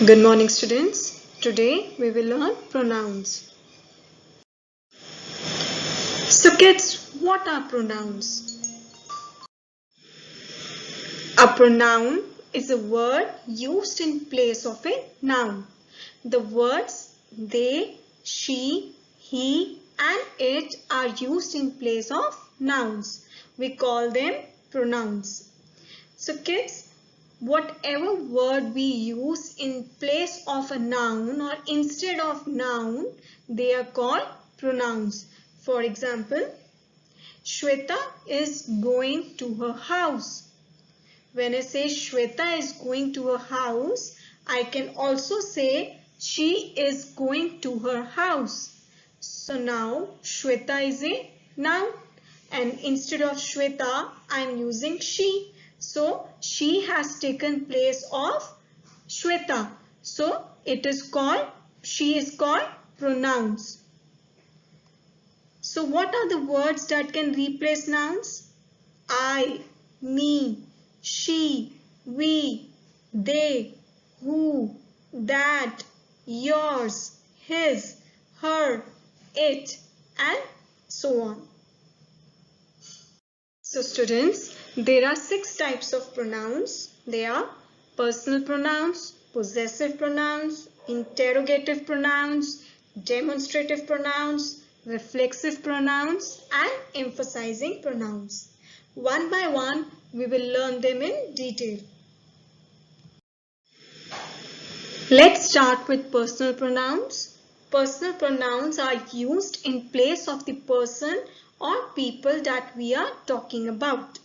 Good morning, students. Today we will learn pronouns. So kids, what are pronouns? A pronoun is a word used in place of a noun. The words they, she, he and it are used in place of nouns. We call them pronouns. So kids, whatever word we use in place of a noun or instead of noun, they are called pronouns. For example, Shweta is going to her house. When I say Shweta is going to her house, I can also say she is going to her house. So now Shweta is a noun and instead of Shweta I am using she. So she has taken place of Shweta. So she is called pronouns. So what are the words that can replace nouns? I, me, she, we, they, who, that, yours, his, her, it, and so on. So students, there are 6 types of pronouns. They are personal pronouns, possessive pronouns, interrogative pronouns, demonstrative pronouns, reflexive pronouns, and emphasizing pronouns. One by one, we will learn them in detail. Let's start with personal pronouns. Personal pronouns are used in place of the person or people that we are talking about.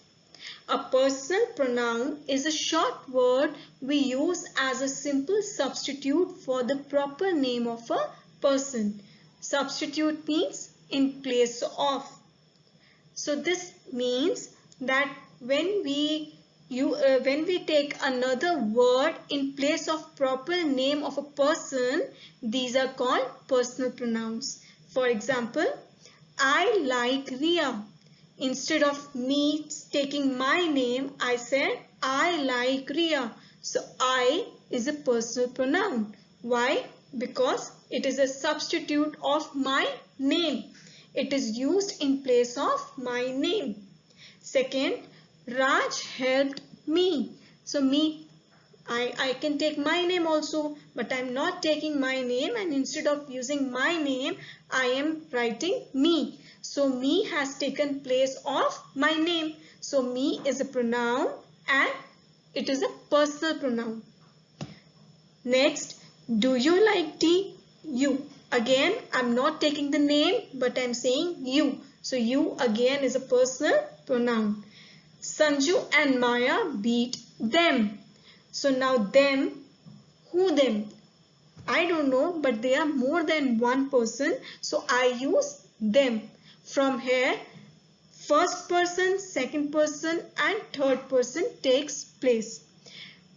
A personal pronoun is a short word we use as a simple substitute for the proper name of a person. Substitute means in place of. So this means that when we take another word in place of proper name of a person, these are called personal pronouns. For example, I like Ria. Instead of me taking my name, I said I like Ria. So I is a personal pronoun. Why? Because it is a substitute of my name. It is used in place of my name. Second, Raj helped me. So me, I can take my name also, but I am not taking my name, and instead of using my name, I am writing me. So me has taken place of my name. So me is a pronoun and it is a personal pronoun. Next, do you like tea? You. Again, I'm not taking the name, but I'm saying you. So you again is a personal pronoun. Sanju and Maya beat them. So now them, who them? I don't know, but they are more than one person. So I use them. From here, first person, second person and third person takes place.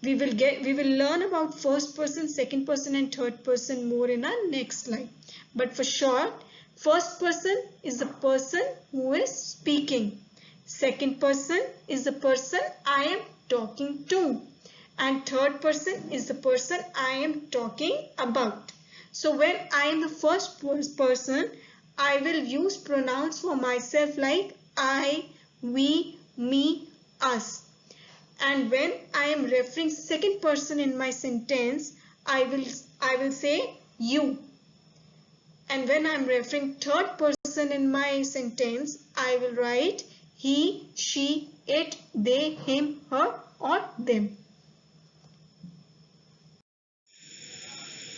We will learn about first person, second person and third person more in our next slide. But for short, first person is the person who is speaking. Second person is the person I am talking to. And third person is the person I am talking about. So when I am the first person, I will use pronouns for myself like I, we, me, us. And when I am referring second person in my sentence, I will say you. And when I am referring third person in my sentence, I will write he, she, it, they, him, her or them.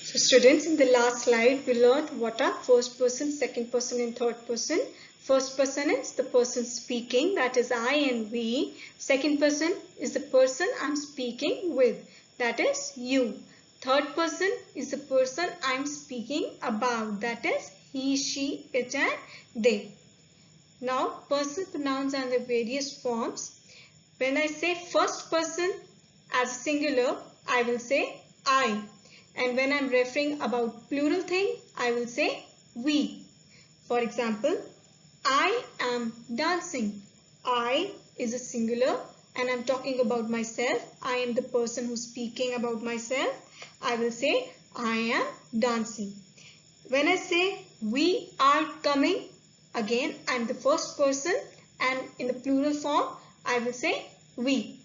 So students, in the last slide, we learned what are first person, second person and third person. First person is the person speaking, that is I and we. Second person is the person I'm speaking with, that is you. Third person is the person I'm speaking about, that is he, she, it and they. Now personal pronouns and their various forms. When I say first person as singular, I will say I. And when I'm referring about plural thing, I will say we. For example, I am dancing. I is a singular and I'm talking about myself, I am the person who's speaking about myself, I will say I am dancing. When I say we are coming, again I'm the first person and in the plural form I will say we.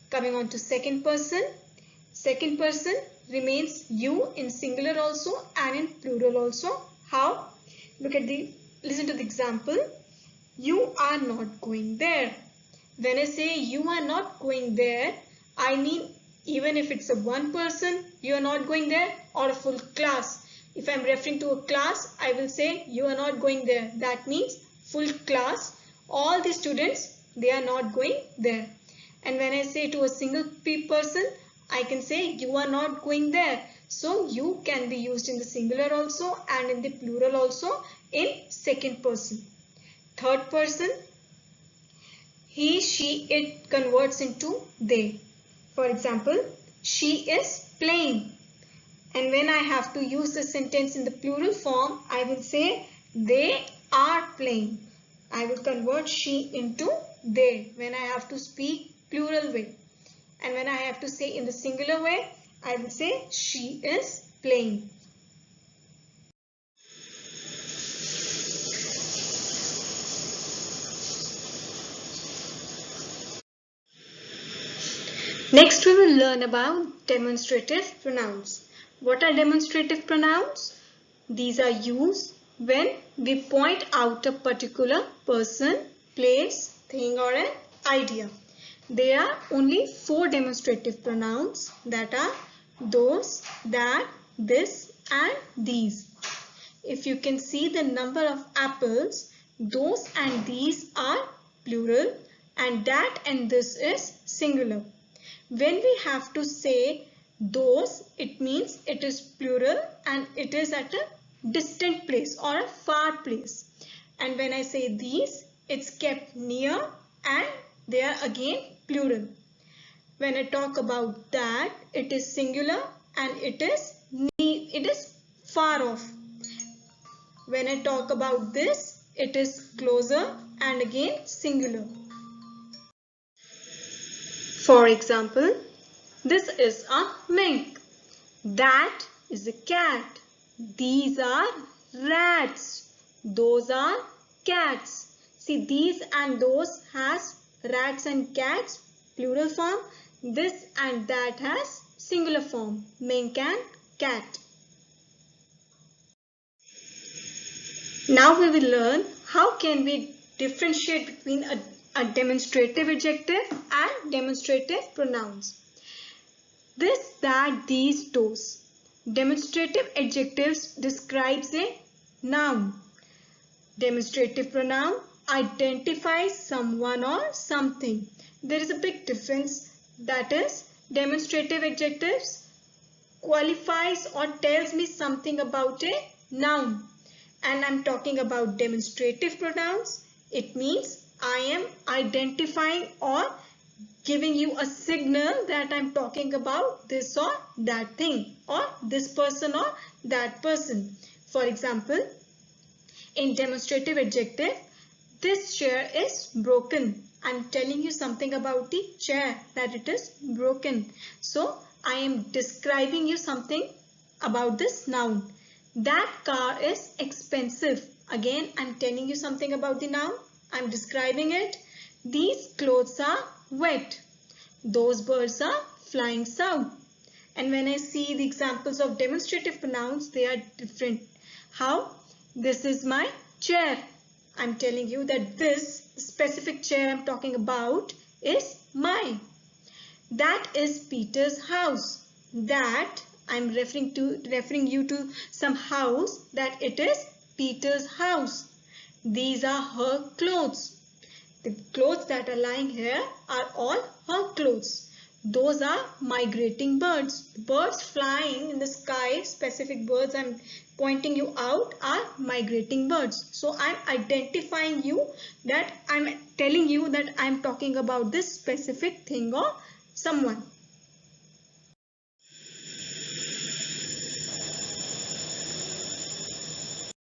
Coming on to second person remains you in singular also and in plural also. How? Listen to the example. You are not going there. When I say you are not going there, I mean even if it's a one person, you are not going there, or a full class. If I'm referring to a class, I will say you are not going there. That means full class, all the students, they are not going there. And when I say to a single person, I can say you are not going there. So you can be used in the singular also and in the plural also in second person. Third person, he, she, it converts into they. For example, she is playing. And when I have to use the sentence in the plural form, I will say they are playing. I will convert she into they when I have to speak plural way. And when I have to say in the singular way, I will say she is playing. Next we will learn about demonstrative pronouns. What are demonstrative pronouns? These are used when we point out a particular person, place, thing or an idea. There are only 4 demonstrative pronouns, that are those, that, this and these. If you can see the number of apples, those and these are plural and that and this is singular. When we have to say those, it means it is plural and it is at a distant place or a far place. And when I say these, it's kept near and they are again plural. When I talk about that, it is singular and it is far off. When I talk about this, it is closer and again singular. For example, this is a mink. That is a cat. These are rats. Those are cats. See, these and those has rats and cats, plural form. This and that has singular form, mink and cat. Now we will learn how can we differentiate between a demonstrative adjective and demonstrative pronouns. This, that, these, those. Demonstrative adjectives describes a noun. Demonstrative pronoun identifies someone or something. There is a big difference, that is, demonstrative adjectives qualifies or tells me something about a noun. And I'm talking about demonstrative pronouns. It means I am identifying or giving you a signal that I'm talking about this or that thing or this person or that person. For example, in demonstrative adjective, this chair is broken. I'm telling you something about the chair, that it is broken. So I am describing you something about this noun. That car is expensive. Again, I'm telling you something about the noun. I'm describing it. These clothes are wet. Those birds are flying south. And when I see the examples of demonstrative pronouns, they are different. How? This is my chair. I'm telling you that this specific chair I'm talking about is mine. That is Peter's house. That I'm referring you to some house, that it is Peter's house. These are her clothes. The clothes that are lying here are all her clothes. Those are migrating birds. Birds flying in the sky, specific birds I'm pointing you out are migrating birds. So I'm identifying you, that I'm telling you that I'm talking about this specific thing or someone.